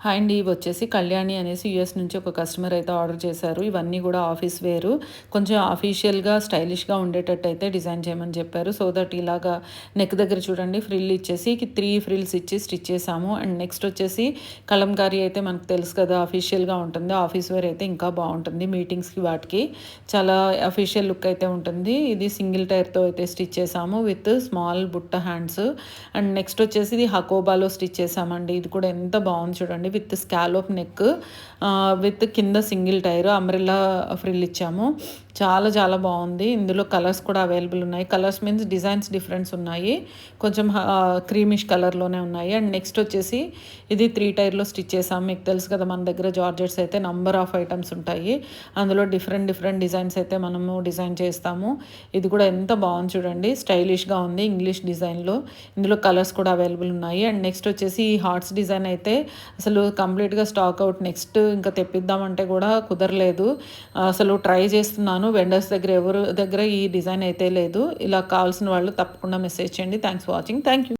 Hi అండి. ఇవి వచ్చేసి కళ్యాణి అనేసి యూఎస్ నుంచి ఒక కస్టమర్ అయితే ఆర్డర్ చేశారు. ఇవన్నీ కూడా ఆఫీస్ వేరు. కొంచెం ఆఫీషియల్‌గా, స్టైలిష్‌గా ఉండేటట్టు అయితే డిజైన్ చేయమని చెప్పారు. సో దట్ ఇలాగా నెక్ దగ్గర చూడండి ఫ్రిల్ ఇచ్చేసి 3 ఫ్రిల్స్ ఇచ్చి స్టిచ్ చేశాము. అండ్ నెక్స్ట్ వచ్చేసి కలంకారీ అయితే మనకు తెలుసు కదా అఫీషియల్‌గా ఉంటుంది. ఆఫీస్ వేర్ అయితే ఇంకా బాగుంటుంది. మీటింగ్స్‌కి వాటికి చాలా అఫీషియల్ లుక్ అయితే ఉంటుంది. ఇది సింగిల్ టైర్‌తో అయితే స్టిచ్ చేశాము విత్ స్మాల్ బుట్ట హ్యాండ్స్. అండ్ నెక్స్ట్ వచ్చేసి ఇది హకోబాలో స్టిచ్ చేశామండి. ఇది కూడా ఎంత బాగుంది చూడండి విత్ స్కాలోప్ నెక్ విత్ కింద సింగిల్ టైర్ అంబ్రెల్లా ఫ్రిల్ ఇచ్చాము. చాలా చాలా బాగుంది. ఇందులో కలర్స్ కూడా అవైలబుల్ ఉన్నాయి. కలర్స్ మీన్స్ డిజైన్స్ డిఫరెన్స్ ఉన్నాయి. కొంచెం క్రీమిష్ కలర్లోనే ఉన్నాయి. అండ్ నెక్స్ట్ వచ్చేసి ఇది 3 టైర్లో స్టిచ్ చేసాము. మీకు తెలుసు కదా మన దగ్గర జార్జెట్స్ అయితే నంబర్ ఆఫ్ ఐటమ్స్ ఉంటాయి. అందులో డిఫరెంట్ డిఫరెంట్ డిజైన్స్ అయితే మనము డిజైన్ చేస్తాము. ఇది కూడా ఎంత బాగుంది చూడండి, స్టైలిష్గా ఉంది ఇంగ్లీష్ డిజైన్లో. ఇందులో కలర్స్ కూడా అవైలబుల్ ఉన్నాయి. అండ్ నెక్స్ట్ వచ్చేసి ఈ హార్ట్స్ డిజైన్ అయితే అసలు కంప్లీట్గా స్టాక్ అవుట్. నెక్స్ట్ ఇంకా తెప్పిద్దామంటే కూడా కుదరలేదు. అసలు ట్రై చేస్తున్నాను, వెండర్స్ దగ్గర ఎవరు దగ్గర ఈ డిజైన్ అయితే లేదు. ఇలా కావాల్సిన వాళ్ళు తప్పకుండా మెసేజ్ చేయండి. Thanks for watching. Thank you.